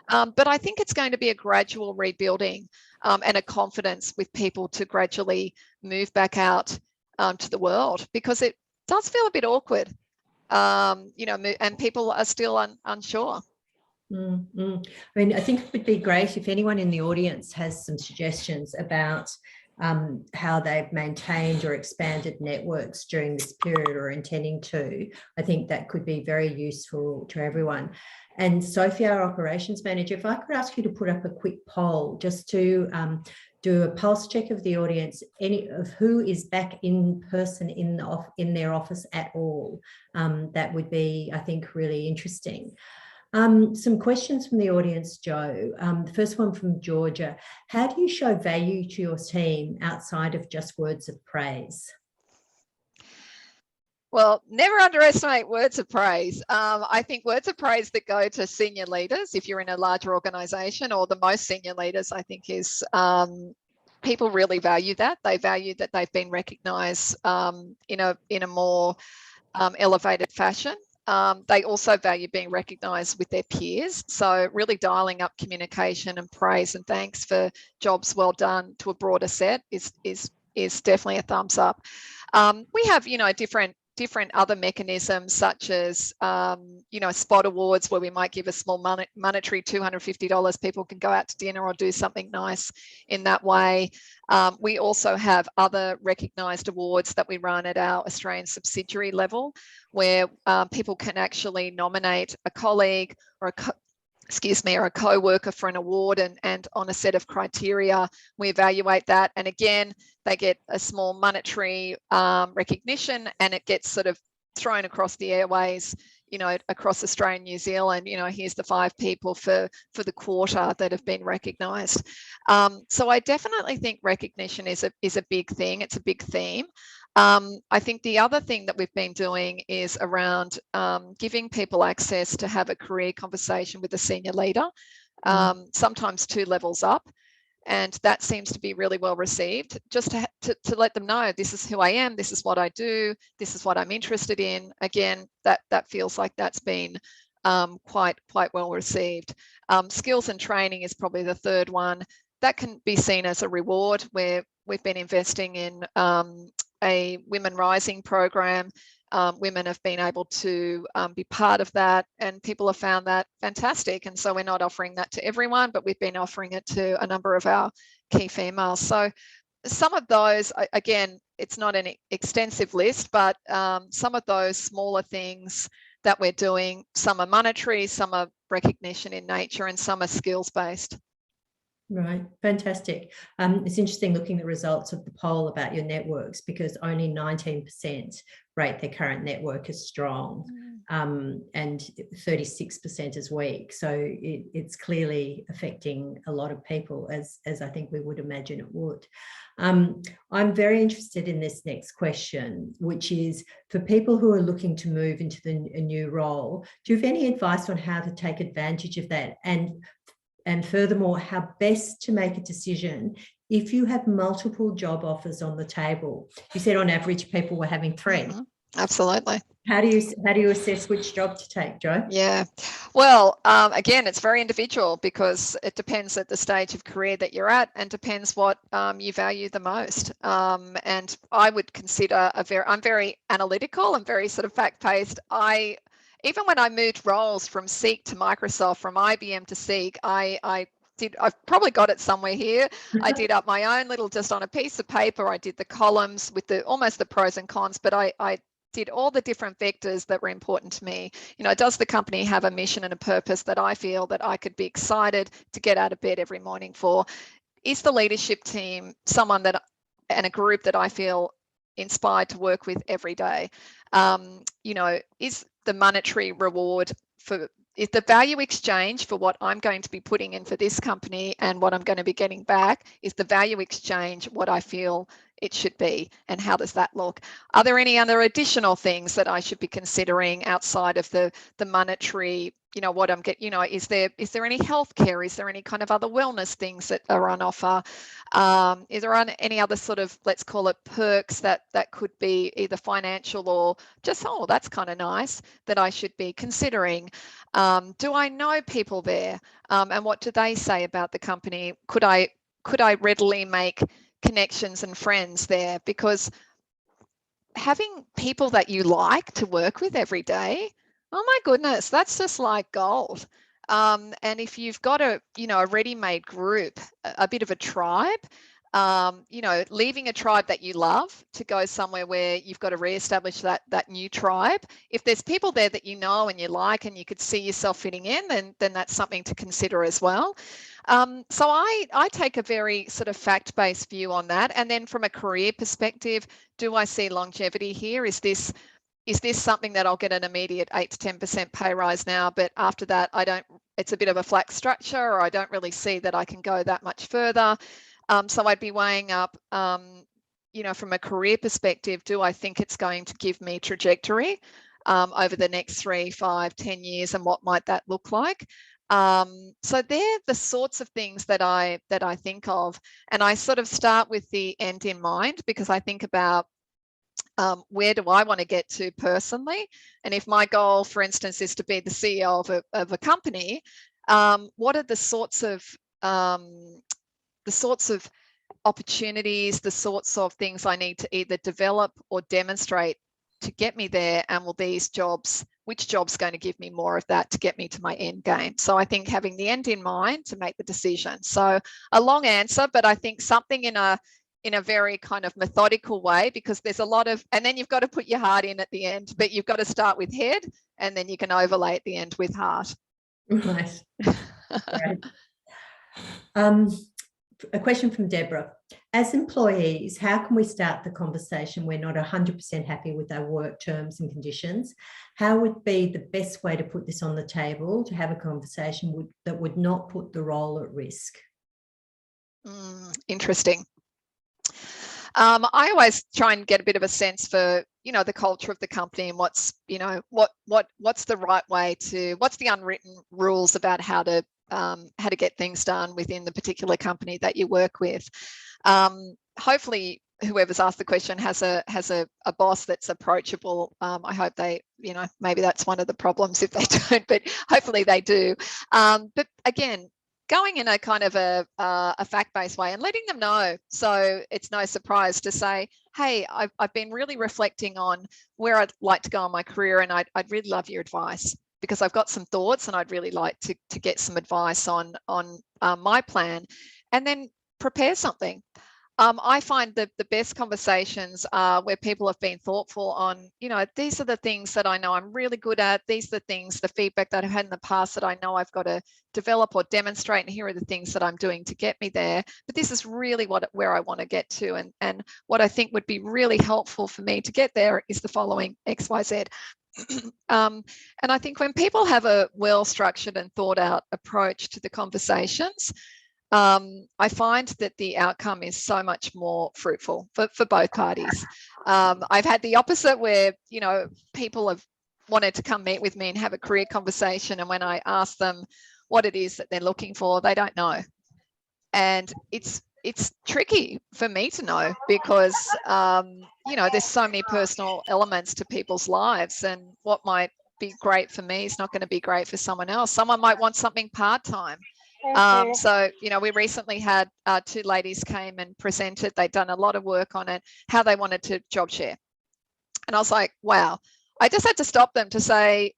But I think it's going to be a gradual rebuilding and a confidence with people to gradually move back out to the world, because it does feel a bit awkward, you know, and people are still unsure. I mean, I think it would be great if anyone in the audience has some suggestions about how they've maintained or expanded networks during this period, or intending to. I think that could be very useful to everyone. And Sophie, our operations manager, if I could ask you to put up a quick poll just to do a pulse check of the audience, any of who is back in person in their office at all. That would be, I think, really interesting. Some questions from the audience, Joe. The first one from Georgia. How do you show value to your team outside of just words of praise? Well, never underestimate words of praise. I think words of praise that go to senior leaders, if you're in a larger organization, or the most senior leaders, I think is people really value that. They value that they've been recognized in a more elevated fashion. They also value being recognised with their peers. So really dialing up communication and praise and thanks for jobs well done to a broader set is definitely a thumbs up. We have, different other mechanisms such as, spot awards where we might give a small monetary $250. People can go out to dinner or do something nice in that way. We also have other recognised awards that we run at our Australian subsidiary level where people can actually nominate a colleague or a co-worker for an award, and on a set of criteria, we evaluate that. And again, they get a small monetary recognition, and it gets sort of thrown across the airways, across Australia and New Zealand. Here's the 5 people for the quarter that have been recognised. So I definitely think recognition is a big thing. It's a big theme. I think the other thing that we've been doing is around giving people access to have a career conversation with a senior leader, sometimes 2 levels up. And that seems to be really well received, just to let them know, this is who I am, this is what I do, this is what I'm interested in. Again, that feels like that's been quite well received. Skills and training is probably the third one. That can be seen as a reward, where we've been investing in a Women Rising program. Women have been able to be part of that, and people have found that fantastic. And so we're not offering that to everyone, but we've been offering it to a number of our key females. So some of those, again, it's not an extensive list, but some of those smaller things that we're doing, some are monetary, some are recognition in nature, and some are skills based. Right, fantastic. It's interesting looking at the results of the poll about your networks, because only 19% rate their current network as strong, and 36% as weak. So it's clearly affecting a lot of people, as I think we would imagine it would. I'm very interested in this next question, which is for people who are looking to move into a new role. Do you have any advice on how to take advantage of that? And furthermore, how best to make a decision if you have multiple job offers on the table? You said on average people were having 3. Mm-hmm. Absolutely. How do you assess which job to take, Jo? Yeah, well, again, it's very individual, because it depends at the stage of career that you're at, and depends what you value the most. And I would consider I'm very analytical and very sort of fact-paced. Even when I moved roles from Seek to Microsoft, from IBM to Seek, I've probably got it somewhere here. I did up my own little, just on a piece of paper, I did the columns with almost the pros and cons, but I did all the different vectors that were important to me. Does the company have a mission and a purpose that I feel that I could be excited to get out of bed every morning for? Is the leadership team someone and a group that I feel inspired to work with every day? Is the monetary reward is the value exchange for what I'm going to be putting in for this company and what I'm going to be getting back, is the value exchange what I feel it should be, and how does that look? Are there any other additional things that I should be considering outside of the monetary, what I'm getting, is there any healthcare? Is there any kind of other wellness things that are on offer? Is there any other sort of, let's call it, perks that could be either financial or just, oh, that's kind of nice, that I should be considering? Do I know people there? And what do they say about the company? Could I readily make connections and friends there? Because having people that you like to work with every day, oh my goodness, that's just like gold. And if you've got a ready-made group, a bit of a tribe, you know, leaving a tribe that you love to go somewhere where you've got to reestablish that new tribe. If there's people there that you know and you like and you could see yourself fitting in, then that's something to consider as well. So I take a very sort of fact-based view on that. And then from a career perspective, do I see longevity here? Is this something that I'll get an immediate 8 to 10% pay rise now, but after that it's a bit of a flat structure, or I don't really see that I can go that much further. So I'd be weighing up, you know, from a career perspective, do I think it's going to give me trajectory over the next 3, 5, 10 years, and what might that look like? So they're the sorts of things that I think of, and I sort of start with the end in mind, because I think about where do I want to get to personally, and if my goal, for instance, is to be the CEO of a company, what are the sorts of opportunities, the sorts of things I need to either develop or demonstrate to get me there, and which job's going to give me more of that to get me to my end game? So I think having the end in mind to make the decision. So a long answer, but I think something in a very kind of methodical way, because there's a lot of, and then you've got to put your heart in at the end, but you've got to start with head, and then you can overlay at the end with heart. Right. Right. A question from Deborah. As employees, how can we start the conversation? We're not 100% happy with our work terms and conditions. How would be the best way to put this on the table to have a conversation that would not put the role at risk? Interesting. I always try and get a bit of a sense for, you know, the culture of the company, and what's, you know, what's the right way to, what's the unwritten rules about how to get things done within the particular company that you work with. Hopefully whoever's asked the question has a boss that's approachable. I hope they, you know, maybe that's one of the problems if they don't, but hopefully they do. But again, going in a kind of a fact-based way and letting them know, so it's no surprise to say, hey, I've been really reflecting on where I'd like to go in my career, and I'd really love your advice, because I've got some thoughts and I'd really like to get some advice on my plan, and then prepare something. I find that the best conversations are where people have been thoughtful on, you know, these are the things that I know I'm really good at. These are the things, the feedback that I've had in the past that I know I've got to develop or demonstrate. And here are the things that I'm doing to get me there. But this is really where I want to get to. And what I think would be really helpful for me to get there is the following X, Y, Z. And I think when people have a well-structured and thought out approach to the conversations, I find that the outcome is so much more fruitful for both parties. I've had the opposite, where, you know, people have wanted to come meet with me and have a career conversation, and when I ask them what it is that they're looking for, they don't know. And it's tricky for me to know, because you know, there's so many personal elements to people's lives, and what might be great for me is not going to be great for someone else. Someone might want something part-time. So, you know, we recently had 2 ladies came and presented. They'd done a lot of work on it, how they wanted to job share. And I was like, wow, I just had to stop them to say,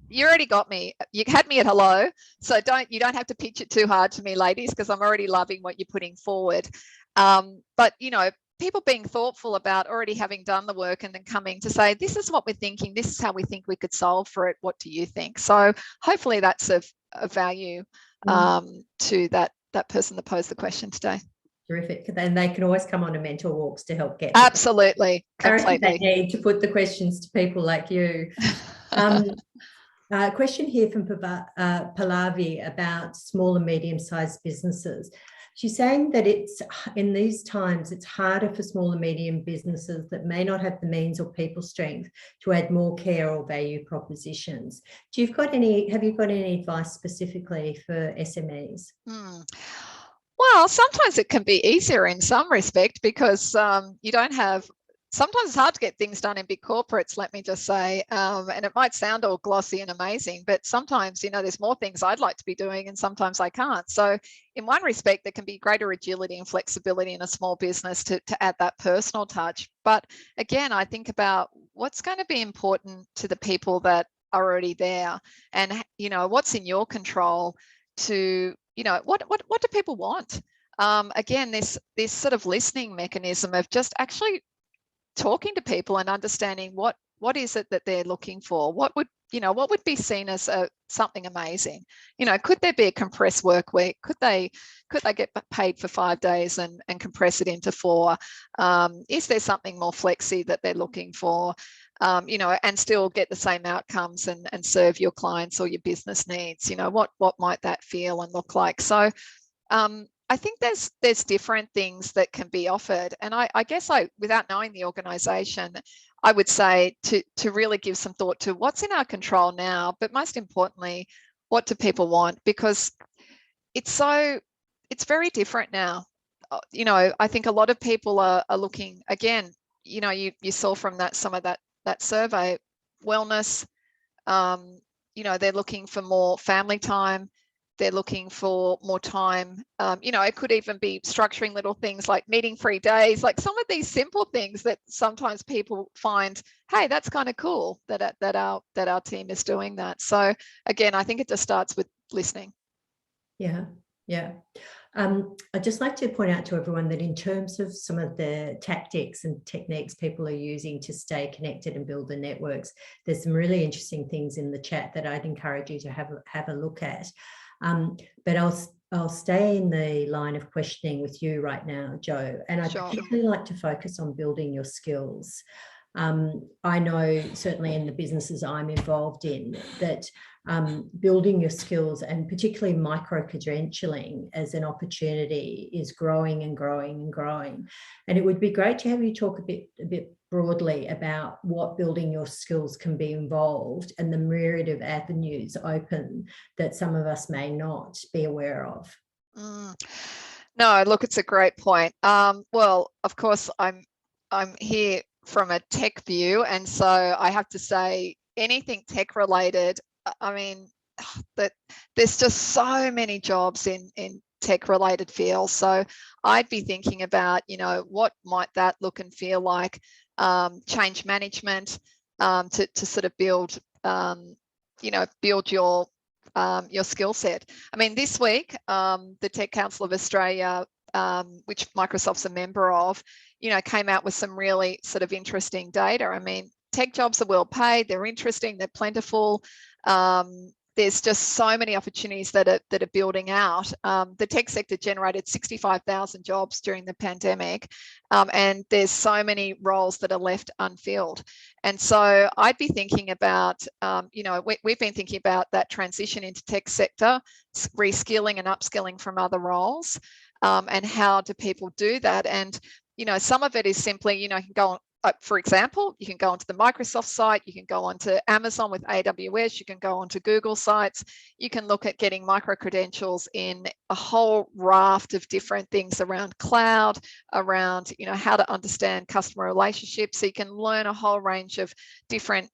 you already got me. You had me at hello. So you don't have to pitch it too hard to me, ladies, because I'm already loving what you're putting forward. But, you know, people being thoughtful about already having done the work and then coming to say, this is what we're thinking. This is how we think we could solve for it. What do you think? So hopefully that's of value to that person that posed the question today. Terrific. And they can always come on to mentor walks to help get absolutely completely. They need to put the questions to people like you. A question here from Pallavi about small and medium-sized businesses. She's saying that it's in these times it's harder for small and medium businesses that may not have the means or people strength to add more care or value propositions. Have you got any advice specifically for SMEs? Well, sometimes it can be easier in some respect, because you don't have. Sometimes it's hard to get things done in big corporates, let me just say, and it might sound all glossy and amazing, but sometimes, you know, there's more things I'd like to be doing and sometimes I can't. So in one respect, there can be greater agility and flexibility in a small business to add that personal touch. But again, I think about what's going to be important to the people that are already there, and, you know, what's in your control to, you know, what do people want? again, this sort of listening mechanism of just actually talking to people and understanding what is it that they're looking for. What would be seen as something amazing? Could there be a compressed work week? Could they get paid for 5 days and compress it into 4? Is there something more flexy that they're looking for? And still get the same outcomes and serve your clients or your business needs. What might that feel and look like? So I think there's different things that can be offered. And I guess without knowing the organisation, I would say to really give some thought to what's in our control now, but most importantly, what do people want? Because it's very different now. I think a lot of people are looking, again, you saw from some of that survey, wellness, they're looking for more family time. They're looking for more time. It could even be structuring little things like meeting free days, like some of these simple things that sometimes people find, hey, that's kind of cool that our team is doing that. So again, I think it just starts with listening. Yeah. I'd just like to point out to everyone that in terms of some of the tactics and techniques people are using to stay connected and build the networks, there's some really interesting things in the chat that I'd encourage you to have a look at. But I'll stay in the line of questioning with you right now, Jo, and I'd particularly like to focus on building your skills. I know certainly in the businesses I'm involved in that building your skills and particularly micro-credentialing as an opportunity is growing and growing and growing. And it would be great to have you talk a bit broadly about what building your skills can be involved and the myriad of avenues open that some of us may not be aware of. No, look, it's a great point. Well, of course, I'm here from a tech view, and so I have to say anything tech related, I mean, that there's just so many jobs in tech related fields. So I'd be thinking about, what might that look and feel like? Change management, to sort of build your skill set. I mean, this week, the Tech Council of Australia, which Microsoft's a member of, came out with some really sort of interesting data. I mean, tech jobs are well paid, they're interesting, they're plentiful. There's just so many opportunities that are building out. The tech sector generated 65,000 jobs during the pandemic, and there's so many roles that are left unfilled. And so I'd be thinking about, we've been thinking about that transition into tech sector, reskilling and upskilling from other roles, and how do people do that? And, some of it is simply, you can go on, for example, you can go onto the Microsoft site, you can go onto Amazon with AWS, you can go onto Google sites, you can look at getting micro-credentials in a whole raft of different things around cloud, around, how to understand customer relationships. So you can learn a whole range of different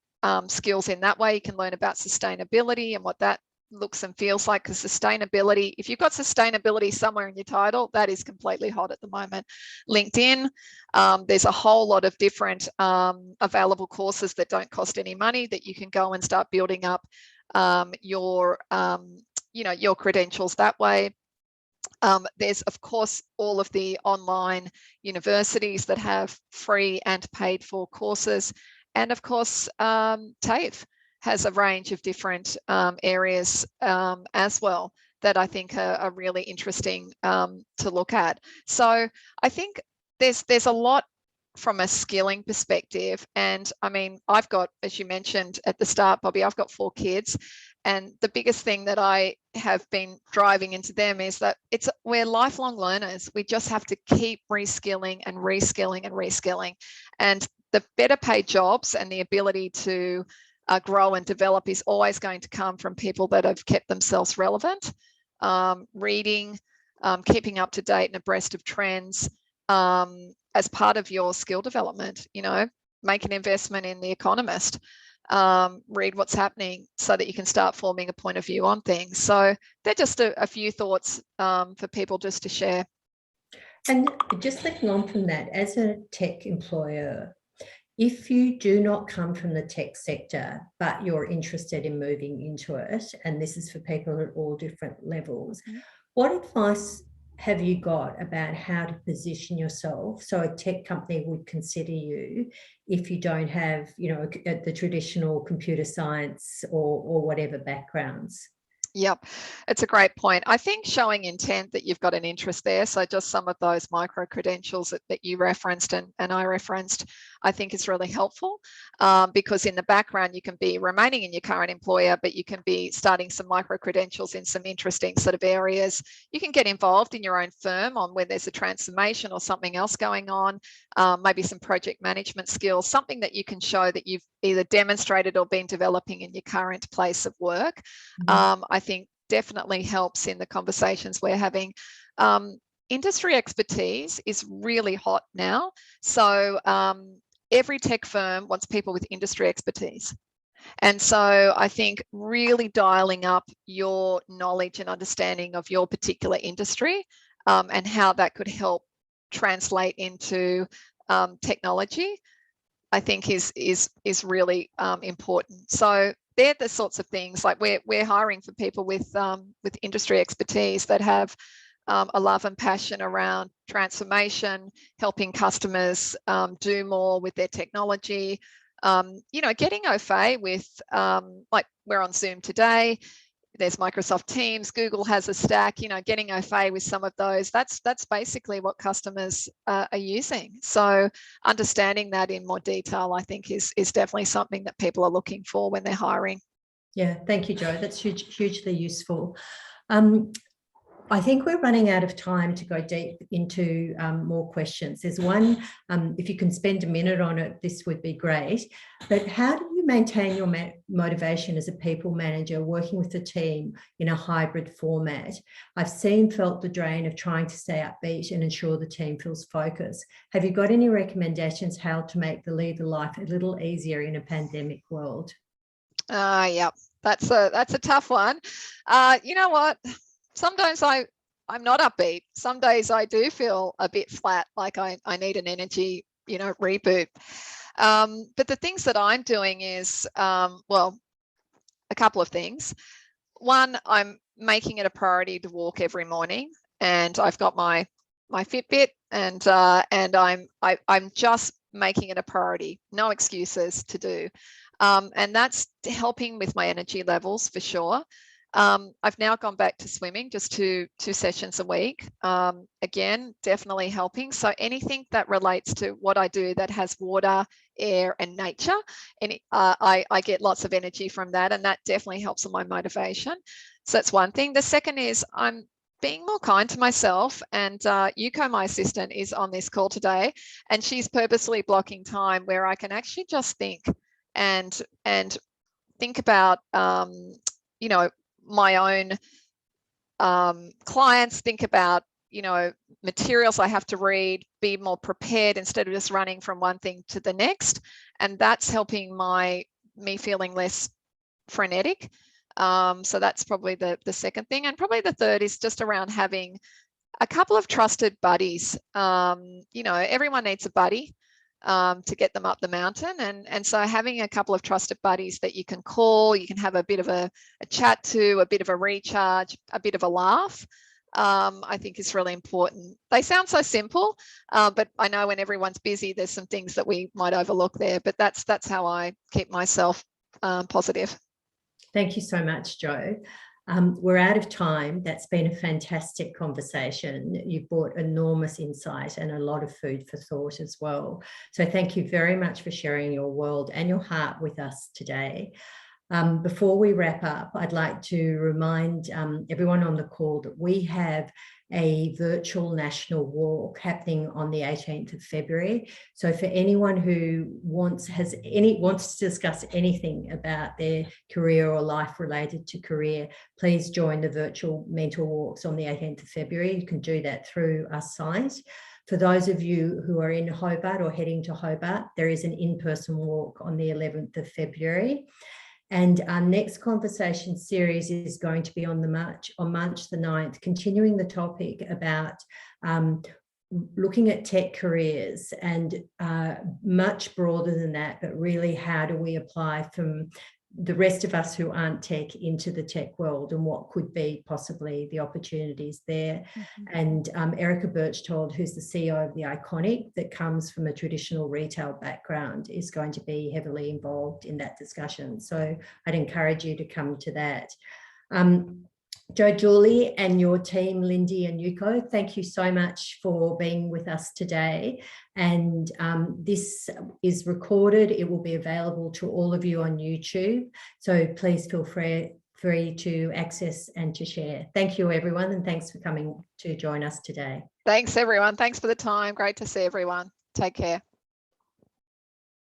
skills in that way. You can learn about sustainability and what that looks and feels like, because sustainability, if you've got sustainability somewhere in your title, that is completely hot at the moment. LinkedIn, there's a whole lot of different available courses that don't cost any money that you can go and start building up your credentials that way. There's, of course, all of the online universities that have free and paid for courses. And of course, TAFE has a range of different areas as well that I think are really interesting to look at. So I think there's a lot from a skilling perspective. And I mean, I've got, as you mentioned at the start, Bobby, I've got 4 kids. And the biggest thing that I have been driving into them is that we're lifelong learners. We just have to keep reskilling and reskilling and reskilling. And the better paid jobs and the ability to grow and develop is always going to come from people that have kept themselves relevant, reading, keeping up to date and abreast of trends as part of your skill development. Make an investment in The Economist, read what's happening so that you can start forming a point of view on things. So they're just a few thoughts for people just to share. And just looking on from that, as a tech employer, if you do not come from the tech sector, but you're interested in moving into it, and this is for people at all different levels, what advice have you got about how to position yourself so a tech company would consider you if you don't have, the traditional computer science or whatever backgrounds? Yep, it's a great point. I think showing intent that you've got an interest there. So just some of those micro credentials that you referenced and I referenced, I think is really helpful, because in the background you can be remaining in your current employer, but you can be starting some micro credentials in some interesting sort of areas. You can get involved in your own firm on where there's a transformation or something else going on, maybe some project management skills, something that you can show that you've either demonstrated or been developing in your current place of work. I think definitely helps in the conversations we're having. Industry expertise is really hot now. So every tech firm wants people with industry expertise. And so I think really dialing up your knowledge and understanding of your particular industry, and how that could help translate into technology, I think is really important. So they're the sorts of things, like we're hiring for people with industry expertise that have a love and passion around transformation, helping customers do more with their technology. Getting au fait with, like we're on Zoom today, there's Microsoft Teams, Google has a stack, getting au fait with some of those, that's basically what customers are using. So understanding that in more detail, I think is definitely something that people are looking for when they're hiring. Yeah, thank you, Jo. That's hugely useful. I think we're running out of time to go deep into more questions. There's one, if you can spend a minute on it, this would be great. But how do you maintain your motivation as a people manager working with a team in a hybrid format? I've felt the drain of trying to stay upbeat and ensure the team feels focused. Have you got any recommendations how to make the leader life a little easier in a pandemic world? Yeah, that's a tough one. You know what? Sometimes I'm not upbeat. Some days I do feel a bit flat, like I need an energy, reboot. But the things that I'm doing is, well, a couple of things. One, I'm making it a priority to walk every morning, and I've got my Fitbit, and I'm just making it a priority. No excuses to do. And that's helping with my energy levels for sure. I've now gone back to swimming, just two sessions a week. Again, definitely helping. So anything that relates to what I do that has water, air, and nature, and I get lots of energy from that, and that definitely helps on my motivation. So that's one thing. The second is I'm being more kind to myself, and Yuko, my assistant, is on this call today, and she's purposely blocking time where I can actually just think and think about my own clients, think about materials I have to read, be more prepared instead of just running from one thing to the next, and that's helping me feeling less frenetic. So that's probably the second thing, and probably the third is just around having a couple of trusted buddies. Everyone needs a buddy to get them up the mountain, and so having a couple of trusted buddies that you can call, you can have a bit of a chat to, a bit of a recharge, a bit of a laugh, I think is really important. They sound so simple, but I know when everyone's busy, there's some things that we might overlook there, but that's how I keep myself positive. Thank you so much, Jo. We're out of time. That's been a fantastic conversation. You've brought enormous insight and a lot of food for thought as well. So thank you very much for sharing your world and your heart with us today. Before we wrap up, I'd like to remind everyone on the call that we have a virtual national walk happening on the 18th of February. So for anyone who wants to discuss anything about their career or life related to career, please join the virtual mentor walks on the 18th of February. You can do that through our site. For those of you who are in Hobart or heading to Hobart, there is an in-person walk on the 11th of February. And our next conversation series is going to be on March the 9th, continuing the topic about looking at tech careers, and much broader than that, but really how do we apply from the rest of us who aren't tech into the tech world and what could be possibly the opportunities there. And Erica Birchtold, who's the CEO of The Iconic, that comes from a traditional retail background, is going to be heavily involved in that discussion. So I'd encourage you to come to that. Joe, Dooley, and your team, Lindy and Yuko, thank you so much for being with us today. And this is recorded. It will be available to all of you on YouTube. So please feel free to access and to share. Thank you, everyone, and thanks for coming to join us today. Thanks, everyone. Thanks for the time. Great to see everyone. Take care.